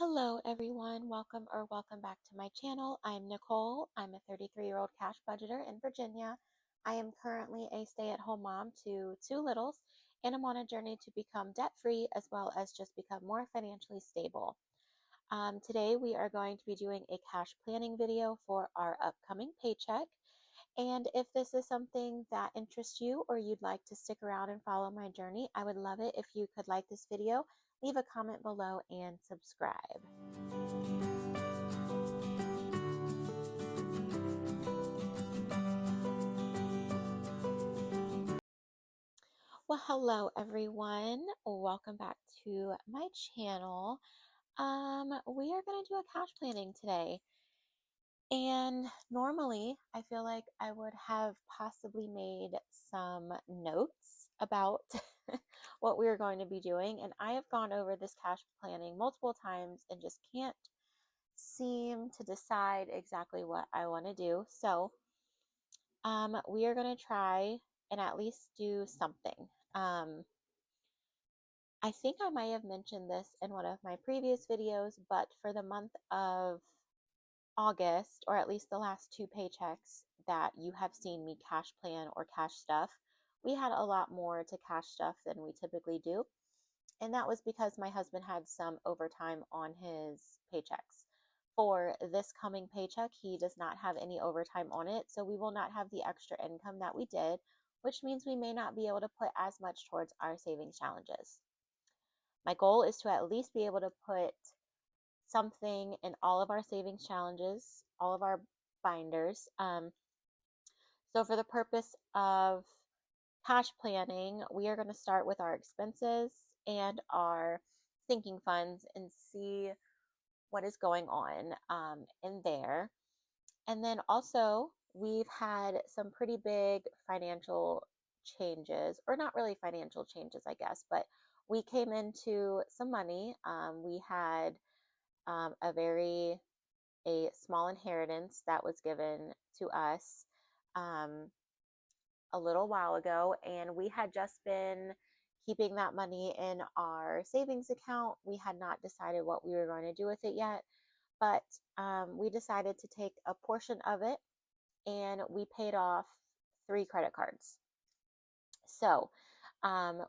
Hello everyone, welcome back to my channel. I'm Nicole. I'm a 33-year-old cash budgeter in Virginia. I am currently a stay-at-home mom to two littles, and I'm on a journey to become debt-free as well as just become more financially stable. Today we are going to be doing a cash planning video for our upcoming paycheck. And if this is something that interests you or you'd like to stick around and follow my journey, I would love it if you could like this video, leave a comment below, and subscribe. Well, hello everyone. Welcome back to my channel. We are going to do a cash planning today. And normally, I feel like I would have possibly made some notes about what we are going to be doing. And I have gone over this cash planning multiple times and just can't seem to decide exactly what I want to do. So, we are going to try and at least do something. I think I might have mentioned this in one of my previous videos, but for the month of August, or at least the last two paychecks that you have seen me cash plan or cash stuff, we had a lot more to cash stuff than we typically do. And that was because my husband had some overtime on his paychecks. For this coming paycheck, he does not have any overtime on it, so we will not have the extra income that we did, which means we may not be able to put as much towards our savings challenges. My goal is to at least be able to put something in all of our savings challenges, all of our binders. So for the purpose of cash planning, we are going to start with our expenses and our sinking funds and see what is going on in there. And then also, we've had some pretty big financial changes, or not really financial changes, I guess, but we came into some money. We had a small inheritance that was given to us um, a little while ago, and we had just been keeping that money in our savings account. We had not decided what we were going to do with it yet, but we decided to take a portion of it and we paid off 3 credit cards. So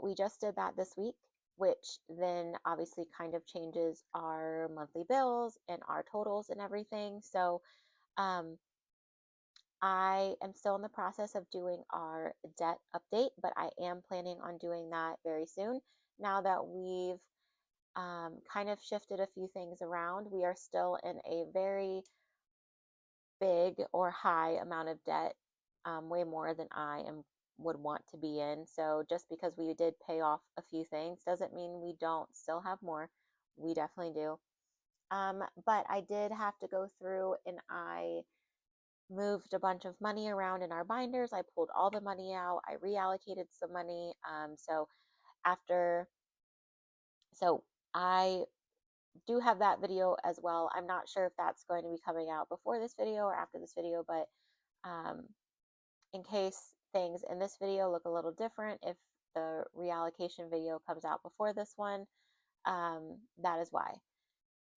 we just did that this week, which then obviously kind of changes our monthly bills and our totals and everything. So um, I am still in the process of doing our debt update, but I am planning on doing that very soon. Now that we've kind of shifted a few things around, we are still in a very big or high amount of debt, way more than would want to be in. So just because we did pay off a few things doesn't mean we don't still have more. We definitely do. But I did have to go through and I moved a bunch of money around in our binders. I pulled all the money out. I reallocated some money. After, so I do have that video as well. I'm not sure if that's going to be coming out before this video or after this video, but um, in case things in this video look a little different, if the reallocation video comes out before this one, that is why.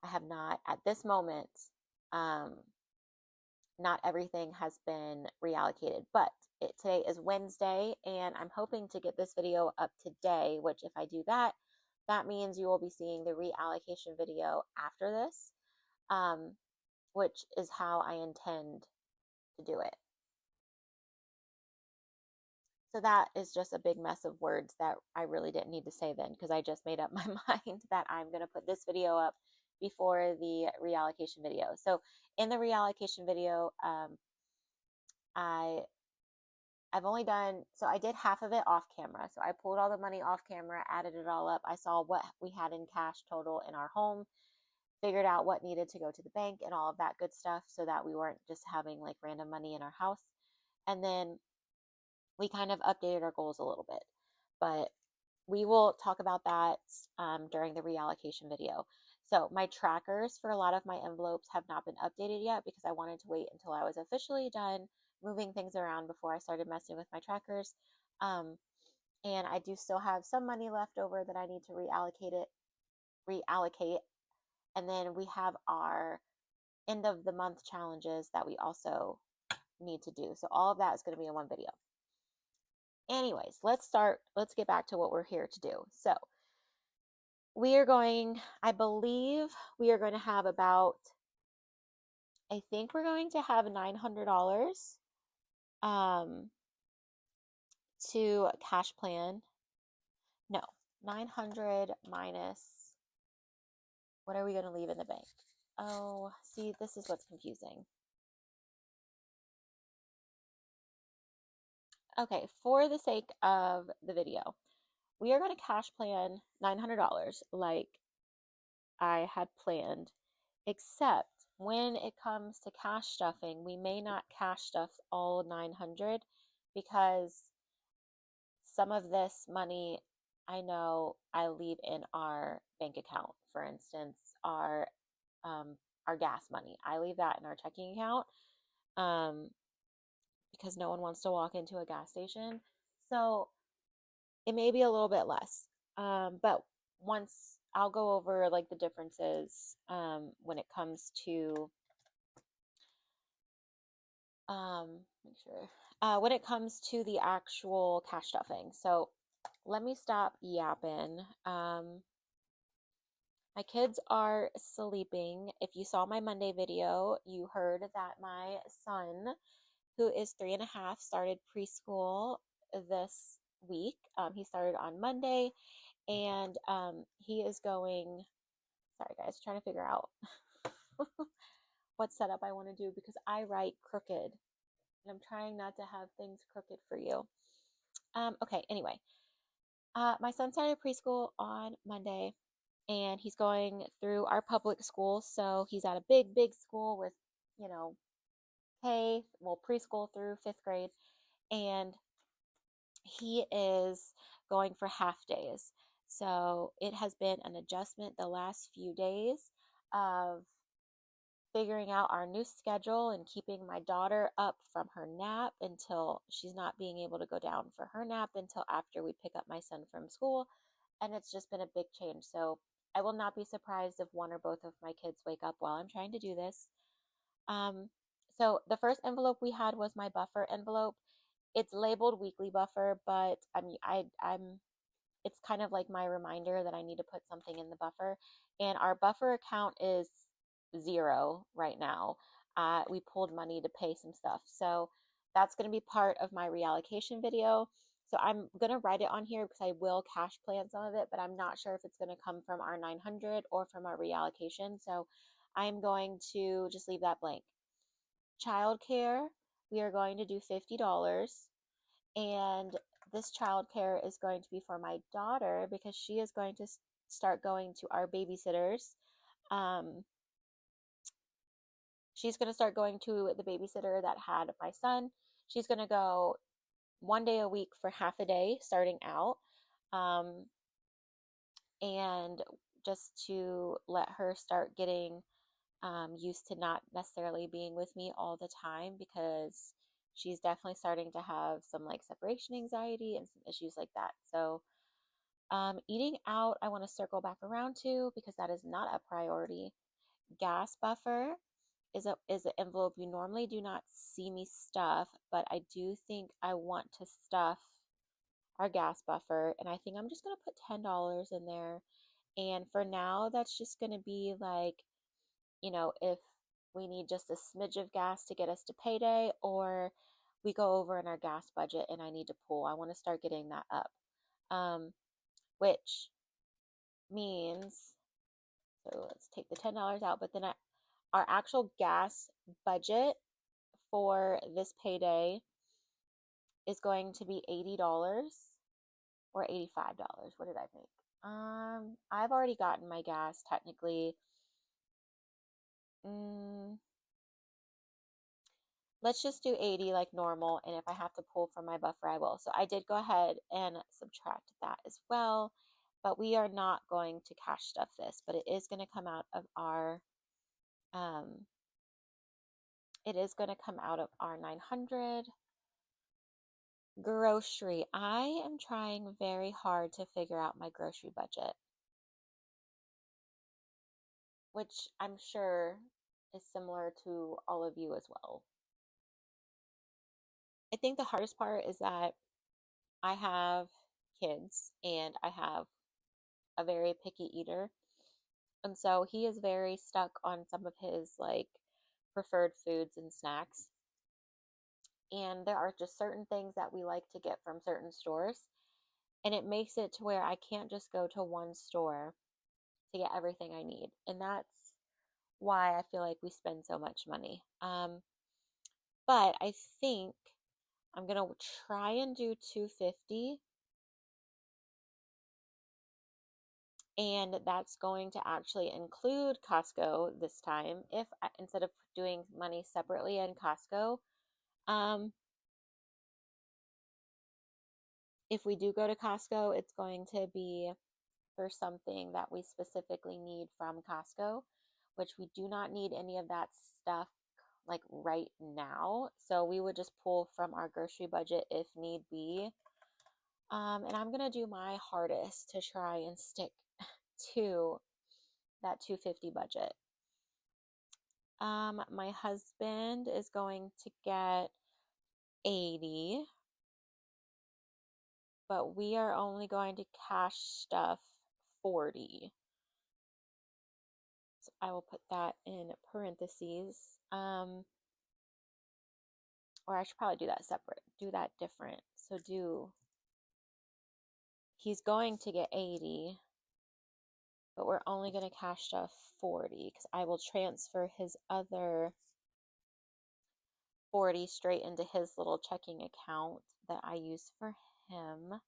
I have not, at this moment, not everything has been reallocated, but today is Wednesday, and I'm hoping to get this video up today, which if I do that, that means you will be seeing the reallocation video after this, which is how I intend to do it. So that is just a big mess of words that I really didn't need to say then, because I just made up my mind that I'm going to put this video up before the reallocation video. So in the reallocation video, I've only done, so I did half of it off camera. So I pulled all the money off camera, added it all up. I saw what we had in cash total in our home, figured out what needed to go to the bank and all of that good stuff so that we weren't just having like random money in our house. And then we kind of updated our goals a little bit, but we will talk about that during the reallocation video. So my trackers for a lot of my envelopes have not been updated yet because I wanted to wait until I was officially done moving things around before I started messing with my trackers. And I do still have some money left over that I need to reallocate. And then we have our end of the month challenges that we also need to do. So all of that is going to be in one video. Anyways, let's get back to what we're here to do. So we are going, I believe we are going to have about, I think we're going to have $900 um, to cash plan. No, 900 minus, what are we going to leave in the bank? Oh, see, this is what's confusing. Okay, for the sake of the video, we are going to cash plan $900 like I had planned, except when it comes to cash stuffing, we may not cash stuff all 900 because some of this money I know I leave in our bank account. For instance, um, our gas money. I leave that in our checking account um, because no one wants to walk into a gas station. So it may be a little bit less. But once I'll go over like the differences when it comes to make sure when it comes to the actual cash stuffing. So let me stop yapping. My kids are sleeping. If you saw my Monday video, you heard that my son, who is 3.5, started preschool this week. He started on Monday, and he is going. Sorry, guys, trying to figure out what setup I want to do because I write crooked, and I'm trying not to have things crooked for you. Okay, anyway, my son started preschool on Monday, and he's going through our public school. So he's at a big, big school with, you know, preschool through 5th grade, and he is going for half days. So it has been an adjustment the last few days of figuring out our new schedule and keeping my daughter up from her nap until she's not being able to go down for her nap until after we pick up my son from school. And it's just been a big change. So I will not be surprised if one or both of my kids wake up while I'm trying to do this. Um, so the first envelope we had was my buffer envelope. It's labeled weekly buffer, but I'm it's kind of like my reminder that I need to put something in the buffer. And our buffer account is 0 right now. We pulled money to pay some stuff. So that's going to be part of my reallocation video. So I'm going to write it on here because I will cash plan some of it, but I'm not sure if it's going to come from our 900 or from our reallocation. So I'm going to just leave that blank. Childcare, we are going to do $50. And this childcare is going to be for my daughter because she is going to start going to our babysitters. Um, she's going to start going to the babysitter that had my son. She's going to go one day a week for half a day starting out. Um, and just to let her start getting used to not necessarily being with me all the time because she's definitely starting to have some like separation anxiety and some issues like that. So eating out, I want to circle back around to because that is not a priority. Gas buffer is an envelope you normally do not see me stuff, but I do think I want to stuff our gas buffer, and I think I'm just gonna put $10 in there. And for now, that's just gonna be like, if we need just a smidge of gas to get us to payday, or we go over in our gas budget and I need to pull. I want to start getting that up. Which means, so let's take the $10 out, but then our actual gas budget for this payday is going to be $80 or $85. What did I make? I've already gotten my gas technically. Let's just do 80 like normal, and if I have to pull from my buffer, I will. So I did go ahead and subtract that as well, but we are not going to cash stuff this, but it is going to come out of our, it is going to come out of our 900. Grocery. I am trying very hard to figure out my grocery budget. which I'm sure is similar to all of you as well. I think the hardest part is that I have kids and I have a very picky eater. And so he is very stuck on some of his like preferred foods and snacks. And there are just certain things that we like to get from certain stores. And it makes it to where I can't just go to one store to get everything I need. And that's why I feel like we spend so much money. But I think I'm gonna try and do 250, and that's going to actually include Costco this time. If I, instead of doing money separately in Costco, um, if we do go to Costco, it's going to be for something that we specifically need from Costco, which we do not need any of that stuff like right now. So we would just pull from our grocery budget if need be. And I'm going to do my hardest to try and stick to that 250 budget. My husband is going to get 80, but we are only going to cash stuff 40. So I will put that in parentheses. Or I should probably do that separate, do that different. So he's going to get 80, but we're only going to cash stuff 40 because I will transfer his other 40 straight into his little checking account that I use for him.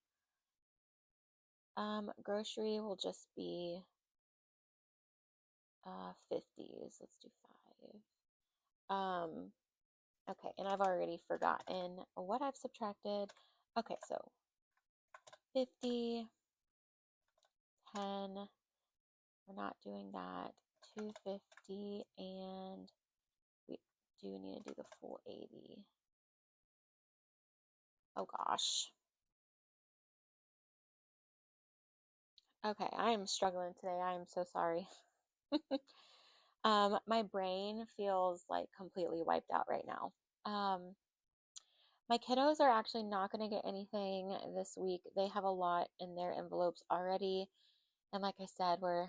Grocery will just be 50s. Let's do 5. Okay, and I've already forgotten what I've subtracted. Okay, so 50, 10, we're not doing that. 250, and we do need to do the full 80. Oh gosh. Okay, I am struggling today. I am so sorry. My brain feels like completely wiped out right now. My kiddos are actually not going to get anything this week. They have a lot in their envelopes already. And like I said, we're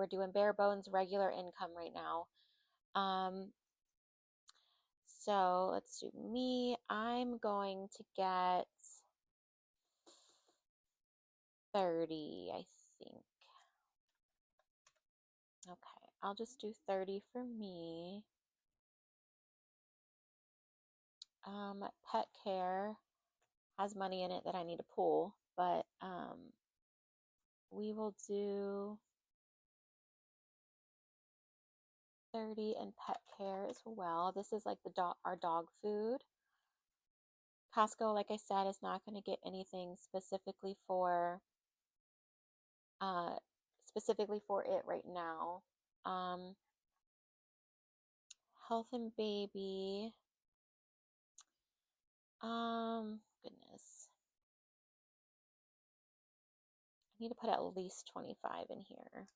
doing bare bones regular income right now. So let's do me. I'm going to get 30, I think. Okay, I'll just do 30 for me. Pet care has money in it that I need to pull, but we will do 30 in pet care as well. This is like our dog food. Costco, like I said, is not going to get anything uh, specifically for it right now. Health and baby. Goodness. I need to put at least 25 in here.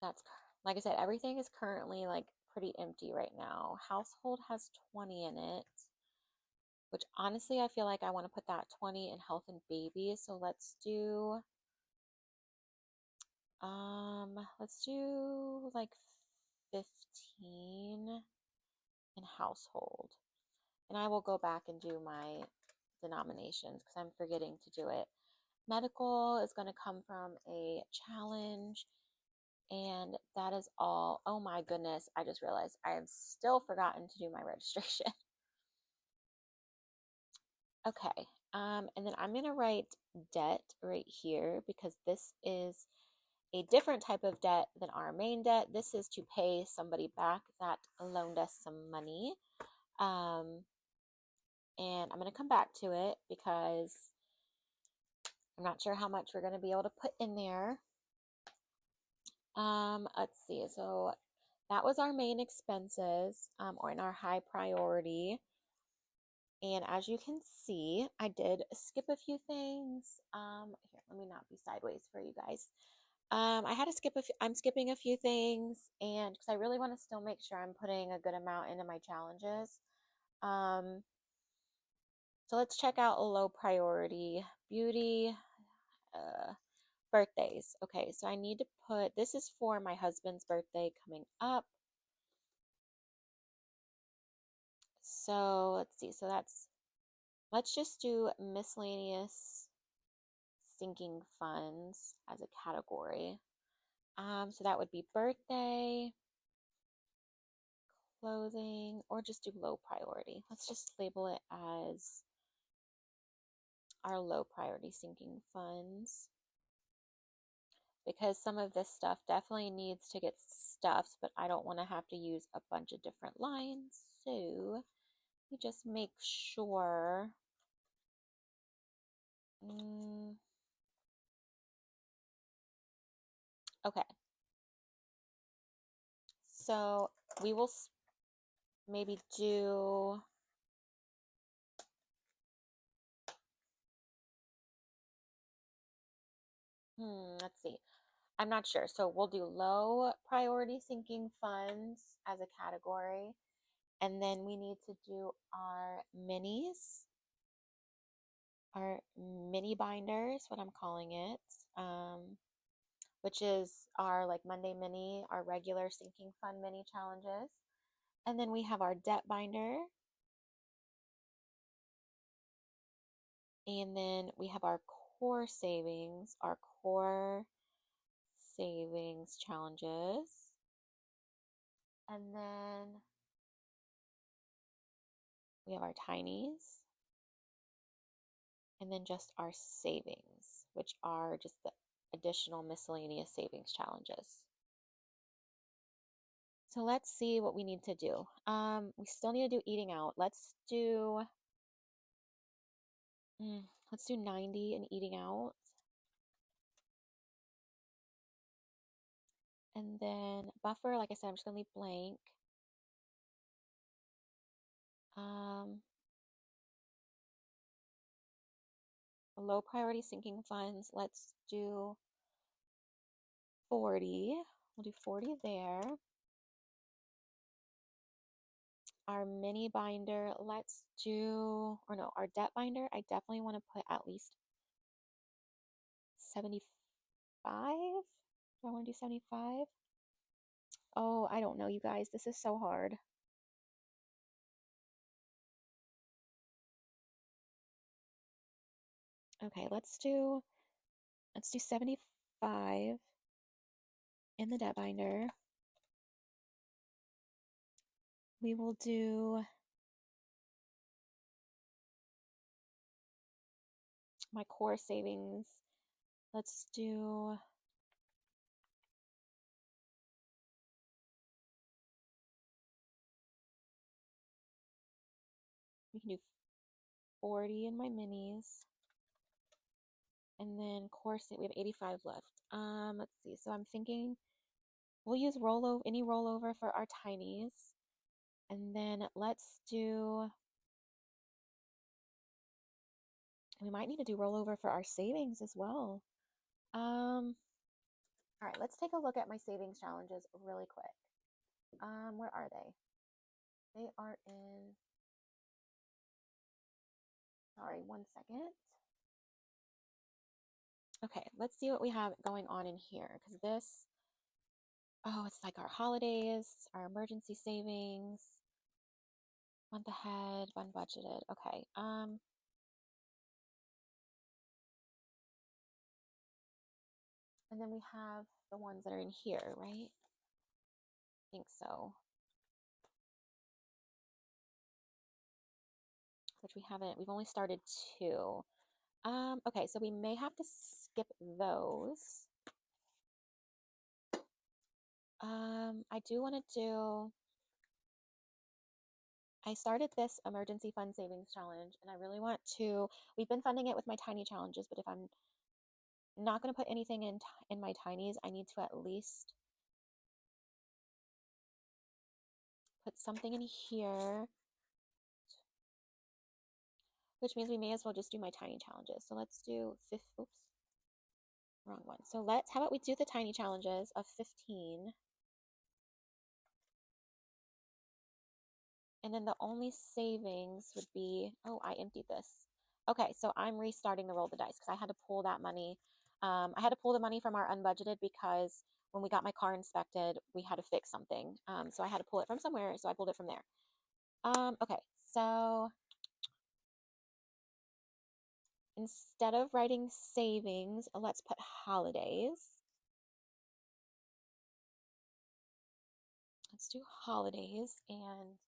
That's, like I said, everything is currently like pretty empty right now. Household has 20 in it, which honestly, I feel like I want to put that 20 in health and baby. So let's do like 15 in household. And I will go back and do my denominations because I'm forgetting to do it. Medical is going to come from a challenge, and that is all. Oh my goodness, I just realized I have still forgotten to do my registration. Okay, and then I'm going to write debt right here because this is a different type of debt than our main debt. This is to pay somebody back that loaned us some money. And I'm going to come back to it because I'm not sure how much we're going to be able to put in there. Let's see. So that was our main expenses, or in our high priority. And as you can see, I did skip a few things. Here, let me not be sideways for you guys. I had to skip I'm skipping a few things, and because I really want to still make sure I'm putting a good amount into my challenges. Um, so let's check out a low priority beauty. Uh, Birthdays. Okay, so I need to put, this is for my husband's birthday coming up. So let's see. So let's just do miscellaneous sinking funds as a category. So that would be birthday, clothing, or just do low priority. Let's just label it as our low priority sinking funds, because some of this stuff definitely needs to get stuffed, but I don't want to have to use a bunch of different lines. So we just make sure. Okay, so we will maybe do, let's see. I'm not sure. So we'll do low priority sinking funds as a category. And then we need to do our minis, our mini binders, what I'm calling it, which is our like Monday mini, our regular sinking fund mini challenges. And then we have our debt binder. And then we have our core savings, challenges. And then we have our tinies. And then just our savings, which are just the additional miscellaneous savings challenges. So let's see what we need to do. We still need to do eating out. Let's do 90 in eating out. And then buffer, like I said, I'm just gonna leave blank. Low priority sinking funds, let's do 40. We'll do 40 there. Our mini binder, let's do, or no, our debt binder, I definitely want to put at least 75. Do I want to do 75? Oh, I don't know, you guys. This is so hard. Okay, let's do 75 in the debt binder. We will do my core savings. Let's do, we can do 40 in my minis. And then core we have 85 left. Let's see. So I'm thinking we'll use any rollover for our tinies. And then let's do, we might need to do rollover for our savings as well. All right, let's take a look at my savings challenges really quick. Where are they? They are in, sorry, 1 second. Okay, let's see what we have going on in here, because it's like our holidays, our emergency savings, month ahead, unbudgeted. Okay. And then we have the ones that are in here, right? I think so. Which we've only started 2. Okay, so we may have to skip those. I do want to I started this emergency fund savings challenge, and I really want to, we've been funding it with my tiny challenges, but if I'm not going to put anything in my tinies, I need to at least put something in here, which means we may as well just do my tiny challenges. So let's do Wrong one. So how about we do the tiny challenges of 15. And then the only savings would be, oh, I emptied this. Okay, so I'm restarting to roll the dice because I had to pull that money. I had to pull the money from our unbudgeted because when we got my car inspected, we had to fix something. So I had to pull it from somewhere, so I pulled it from there. Okay, so instead of writing savings, let's put holidays. Let's do holidays, and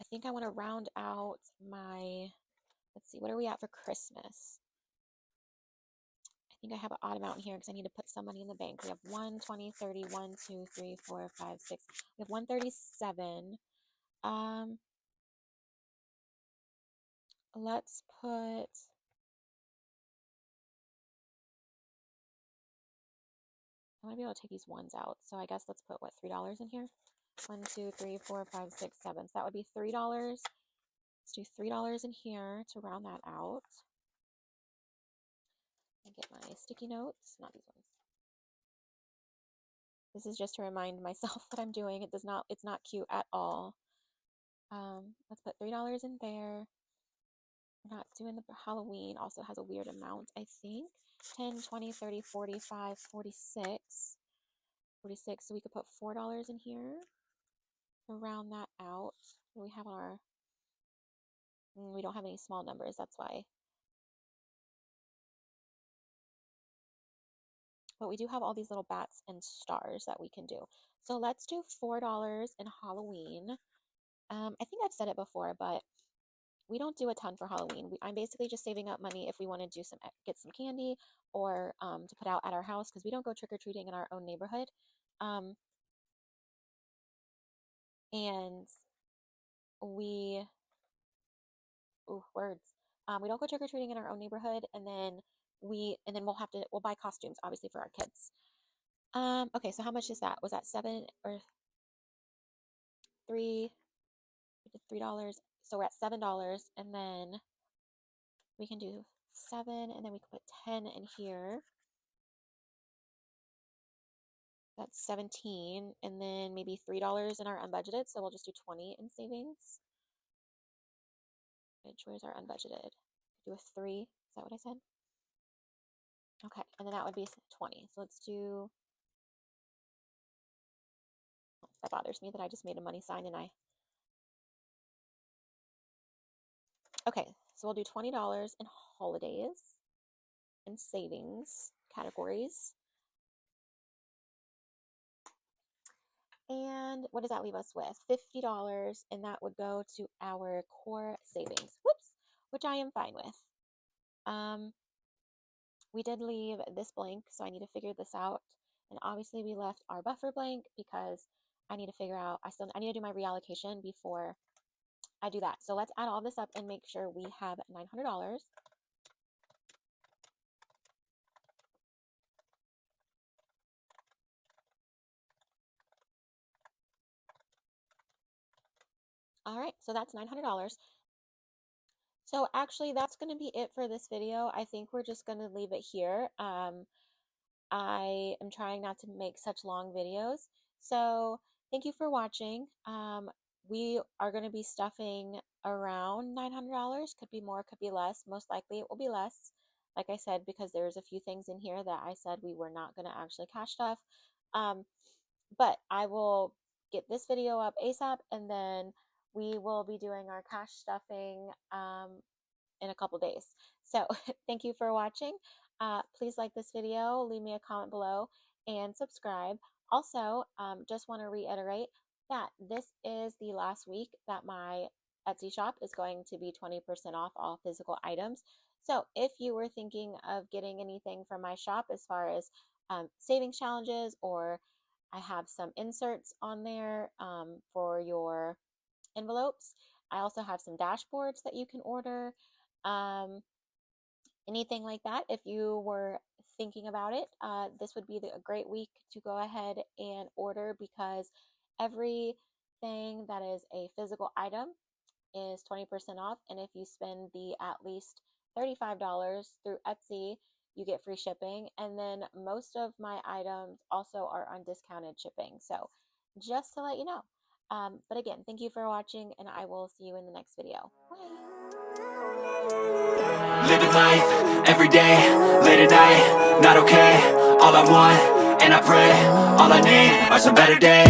I think I want to round out my, let's see, what are we at for Christmas? I think I have an odd amount in here because I need to put some money in the bank. We have 1, 20, 30, 1, 2, 3, 4, 5, 6. We have 137. Let's put, I want to be able to take these ones out. So I guess let's put what, $3 in here? 1, 2, 3, 4, 5, 6, 7. So that would be $3. Let's do $3 in here to round that out. And get my sticky notes, not these ones. This is just to remind myself what I'm doing. It's not cute at all. Let's put $3 in there. We're not doing the Halloween. Also has a weird amount, I think. 10, 20, 30, 45, 46. 46. So we could put $4 in here to round that out. We have our, we don't have any small numbers. That's why. But we do have all these little bats and stars that we can do. So let's do $4 in Halloween. I think I've said it before, but we don't do a ton for Halloween. I'm basically just saving up money if we want to do get some candy or to put out at our house because we don't go trick-or-treating in our own neighborhood. And we, ooh, words. We don't go trick-or-treating in our own neighborhood, and then we'll buy costumes obviously for our kids. Okay, so how much is that? Was that 7 or 3? We did $3. So we're at $7, and then we can do 7, and then we can put 10 in here. That's 17, and then maybe $3 in our unbudgeted, so we'll just do 20 in savings. Where's our unbudgeted? Do a 3. Is that what I said? Okay, and then that would be 20. So let's do, that bothers me that I just made a money sign and okay, so we'll do $20 in holidays and savings categories. And what does that leave us with? $50, and that would go to our core savings. Whoops, which I am fine with. We did leave this blank, so I need to figure this out. And obviously we left our buffer blank because I need to figure out, I need to do my reallocation before I do that. So let's add all this up and make sure we have $900. All right, so that's $900. So actually that's going to be it for this video. I think we're just going to leave it here. I am trying not to make such long videos. So thank you for watching. We are going to be stuffing around $900. Could be more, could be less. Most likely it will be less. Like I said, because there's a few things in here that I said we were not going to actually cash stuff. But I will get this video up ASAP, and then we will be doing our cash stuffing in a couple days. So thank you for watching. Please like this video, leave me a comment below, and subscribe. Also, just want to reiterate that this is the last week that my Etsy shop is going to be 20% off all physical items. So if you were thinking of getting anything from my shop as far as savings challenges, or I have some inserts on there for your envelopes. I also have some dashboards that you can order. Anything like that. If you were thinking about it, this would be a great week to go ahead and order because everything that is a physical item is 20% off. And if you spend the at least $35 through Etsy, you get free shipping. And then most of my items also are on discounted shipping. So just to let you know. But again, thank you for watching, and I will see you in the next video. Bye. Living life, everyday, late at night, not okay. All I want, and I pray, all I need are some better days.